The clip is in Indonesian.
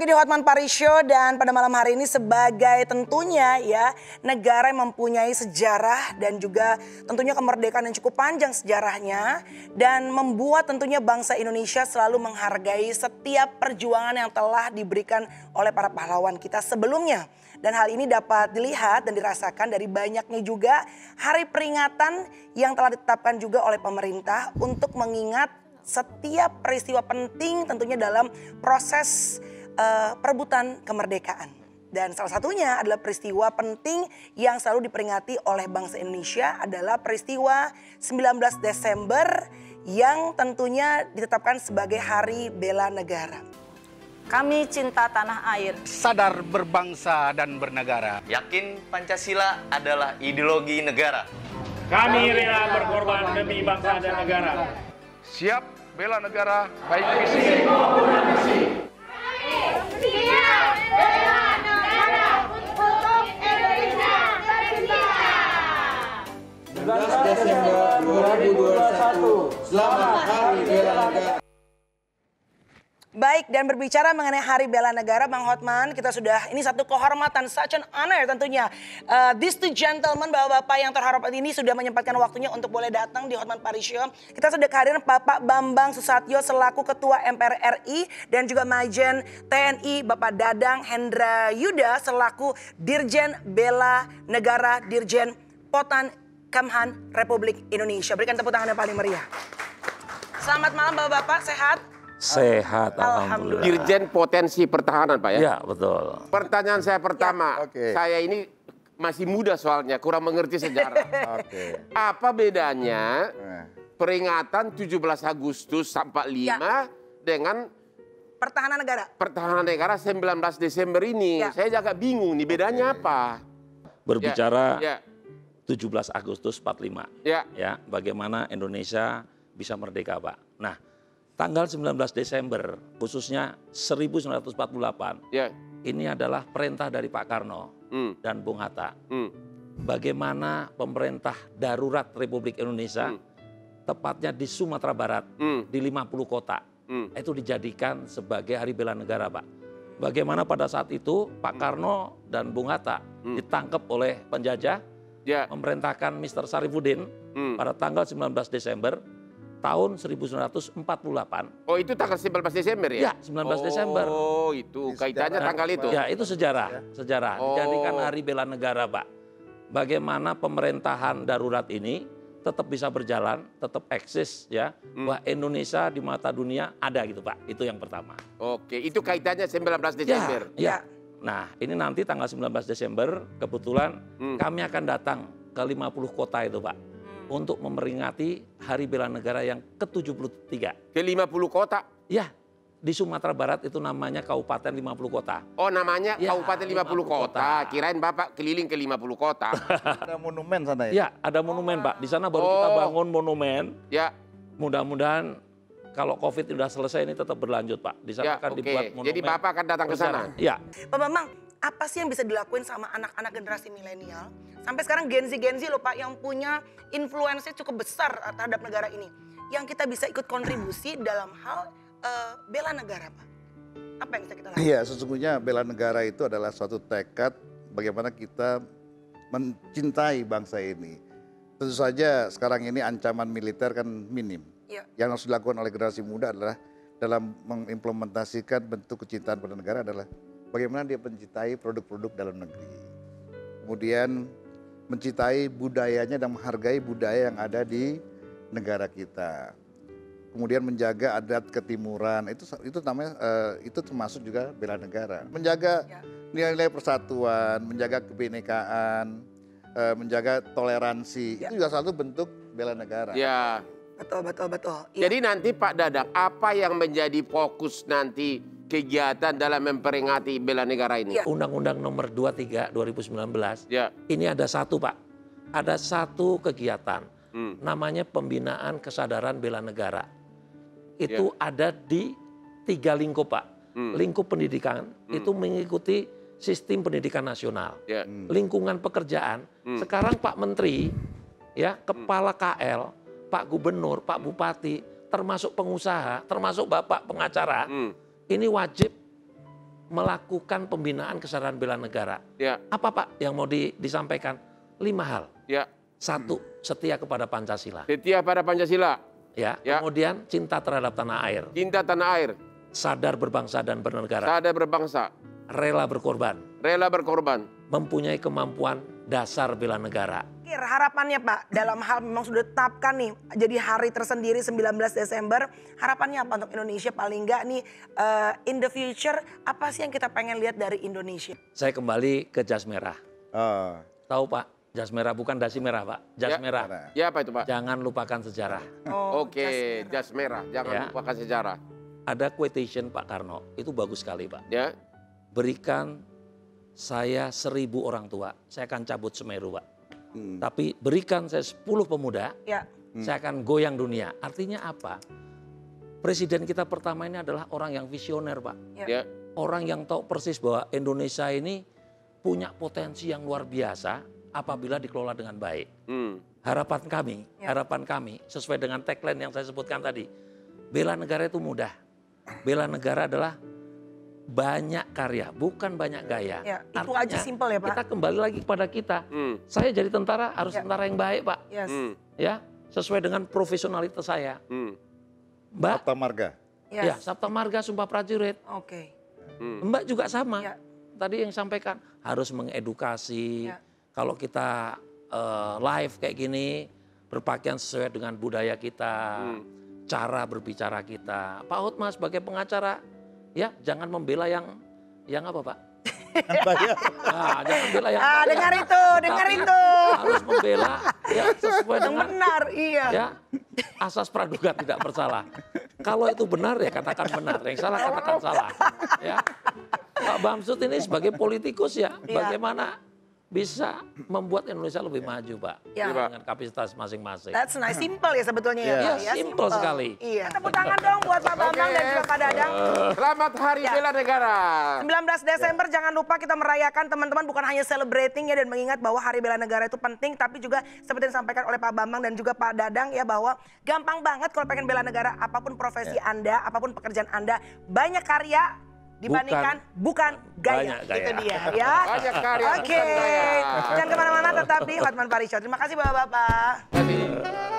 lagi di Hotman Paris Show dan pada malam hari ini sebagai tentunya ya negara yang mempunyai sejarah dan juga tentunya kemerdekaan yang cukup panjang sejarahnya dan membuat tentunya bangsa Indonesia selalu menghargai setiap perjuangan yang telah diberikan oleh para pahlawan kita sebelumnya. Dan hal ini dapat dilihat dan dirasakan dari banyaknya juga hari peringatan yang telah ditetapkan juga oleh pemerintah untuk mengingat setiap peristiwa penting tentunya dalam proses perebutan kemerdekaan. Dan salah satunya adalah peristiwa penting yang selalu diperingati oleh bangsa Indonesia adalah peristiwa 19 Desember yang tentunya ditetapkan sebagai Hari Bela Negara. Kami cinta tanah air. Sadar berbangsa dan bernegara. Yakin Pancasila adalah ideologi negara. Kami rela berkorban demi bangsa dan negara. Siap bela negara baik fisik maupun misi. Siap bela negara untuk Indonesia tercinta. 19 Desember 2021. Selamat Hari Bela Negara. Baik, dan berbicara mengenai Hari Bela Negara, Bang Hotman, kita sudah, ini satu kehormatan, such an honor tentunya. These two gentlemen, bapak-bapak yang terhormat ini sudah menyempatkan waktunya untuk boleh datang di Hotman Paris Show. Kita sudah kehadiran Bapak Bambang Susatyo selaku Ketua MPR RI dan juga Majen TNI Bapak Dadang Hendra Yuda selaku Dirjen Bela Negara, Dirjen Potan Kemhan Republik Indonesia. Berikan tepuk tangan yang paling meriah. Selamat malam bapak-bapak, sehat? Sehat, alhamdulillah. Dirjen Potensi Pertahanan, Pak ya? Ya, betul. Pertanyaan saya pertama, saya ini masih muda soalnya, kurang mengerti sejarah. Apa bedanya peringatan 17 Agustus 45 dengan Pertahanan Negara? Pertahanan Negara 19 Desember ini? Saya agak bingung nih, bedanya apa? Berbicara 17 Agustus 45, ya, bagaimana Indonesia bisa merdeka, Pak. Nah, tanggal 19 Desember, khususnya 1948, ini adalah perintah dari Pak Karno dan Bung Hatta. Bagaimana pemerintah darurat Republik Indonesia, tepatnya di Sumatera Barat, di 50 kota, itu dijadikan sebagai Hari Bela Negara, Pak. Bagaimana pada saat itu Pak Karno dan Bung Hatta ditangkap oleh penjajah, memerintahkan Mr. Sarifudin pada tanggal 19 Desember, tahun 1948. Oh, itu tanggal 19 Desember ya? Ya, 19 Desember. Oh, itu kaitannya tanggal itu? Ya, itu sejarah. Sejarah. Dijadikan Hari Bela Negara, Pak. Bagaimana pemerintahan darurat ini tetap bisa berjalan, tetap eksis ya. Bahwa Indonesia di mata dunia ada gitu, Pak. Itu yang pertama. Oke, itu kaitannya 19 Desember? Ya. Nah, ini nanti tanggal 19 Desember, kebetulan kami akan datang ke 50 kota itu, Pak. Untuk memperingati Hari Bela Negara yang ke-73. Ke 50 kota? Ya, di Sumatera Barat itu namanya Kabupaten 50 Kota. Oh, namanya Kabupaten 50 kota. Kirain Bapak keliling ke 50 kota. Ada monumen sana ya? Ya, ada monumen, Pak. Di sana baru kita bangun monumen. Ya. Mudah-mudahan kalau COVID sudah selesai ini tetap berlanjut, Pak. Di sana akan dibuat monumen. Jadi Bapak akan datang ke sana? Iya. Pak Bambang, apa sih yang bisa dilakuin sama anak-anak generasi milenial? Sampai sekarang Gen Z loh Pak yang punya influence cukup besar terhadap negara ini. Yang kita bisa ikut kontribusi dalam hal bela negara, Pak. Apa yang bisa kita lakukan? Iya, sesungguhnya bela negara itu adalah suatu tekad bagaimana kita mencintai bangsa ini. Tentu saja sekarang ini ancaman militer kan minim. Yang harus dilakukan oleh generasi muda adalah dalam mengimplementasikan bentuk kecintaan pada negara adalah bagaimana dia mencintai produk-produk dalam negeri. Kemudian mencintai budayanya dan menghargai budaya yang ada di negara kita. Kemudian menjaga adat ketimuran, itu namanya itu termasuk juga bela negara. Menjaga nilai-nilai persatuan, menjaga kebinekaan, menjaga toleransi, itu juga satu bentuk bela negara. Ya. Betul. Jadi nanti Pak Dadang, apa yang menjadi fokus nanti kegiatan dalam memperingati bela negara ini? Undang-Undang nomor 23 2019. Ini ada satu, Pak. Ada satu kegiatan. Namanya pembinaan kesadaran bela negara. Itu ada di 3 lingkup, Pak. Lingkup pendidikan itu mengikuti sistem pendidikan nasional. Lingkungan pekerjaan. Sekarang Pak Menteri, ya, Kepala KL, Pak Gubernur, Pak Bupati, termasuk pengusaha, termasuk Bapak pengacara, ini wajib melakukan pembinaan kesadaran bela negara. Ya. Apa Pak yang mau disampaikan? 5 hal. Ya. 1, setia kepada Pancasila. Setia pada Pancasila. Ya. Kemudian cinta terhadap tanah air. Cinta tanah air. Sadar berbangsa dan bernegara. Sadar berbangsa. Rela berkorban. Rela berkorban. Mempunyai kemampuan dasar bela negara. Harapannya Pak, dalam hal memang sudah ditetapkan nih, jadi hari tersendiri 19 Desember, harapannya apa untuk Indonesia paling enggak nih in the future, apa sih yang kita pengen lihat dari Indonesia? Saya kembali ke jas merah. Tahu Pak, jas merah bukan dasi merah Pak, jas merah. Ya apa itu Pak? Jangan lupakan sejarah. Oke, jas merah, jangan lupakan sejarah. Ada quotation Pak Karno, itu bagus sekali Pak. Ya. Berikan saya 1000 orang tua, saya akan cabut Semeru Pak. Tapi berikan saya 10 pemuda, saya akan goyang dunia. Artinya apa? Presiden kita pertama ini adalah orang yang visioner Pak. Ya. Orang yang tahu persis bahwa Indonesia ini punya potensi yang luar biasa apabila dikelola dengan baik. Harapan kami sesuai dengan tagline yang saya sebutkan tadi. Bela negara itu mudah. Bela negara adalah banyak karya, bukan banyak gaya. Ya, itu aja simpel ya Pak. Kita kembali lagi kepada kita. Saya jadi tentara harus tentara yang baik Pak. Ya, sesuai dengan profesionalitas saya. Mbak. Sabta Marga. Ya, Sabta Marga, Sumpah Prajurit. Oke. Mbak juga sama. Tadi yang sampaikan harus mengedukasi. Kalau kita live kayak gini, berpakaian sesuai dengan budaya kita, cara berbicara kita. Pak Hotma sebagai pengacara, ya jangan membela yang apa Pak? Nah, jangan membela yang dengar itu. Harus membela ya sesuai dengan benar, iya. Ya, asas praduga tidak bersalah. Kalau itu benar ya katakan benar, yang salah katakan salah. Ya. Pak Bamsud ini sebagai politikus ya, bagaimana bisa membuat Indonesia lebih maju Pak. Dengan kapasitas masing-masing. That's nice, simple ya sebetulnya ya. Ya, simple sekali. Iya. Tepuk tangan dong buat Pak Bambang dan juga Pak Dadang. Selamat Hari Bela Negara. 19 Desember jangan lupa kita merayakan teman-teman, bukan hanya celebrating ya, dan mengingat bahwa Hari Bela Negara itu penting, tapi juga seperti yang disampaikan oleh Pak Bambang dan juga Pak Dadang ya, bahwa gampang banget kalau pengen bela negara, apapun profesi Anda, apapun pekerjaan Anda, banyak karya dibandingkan bukan gaya. Itu dia ya. Banyak karya. Oke. Jangan kemana-mana, tetap di Hotman Paris Show. Terima kasih Bapak-Bapak. Terima kasih.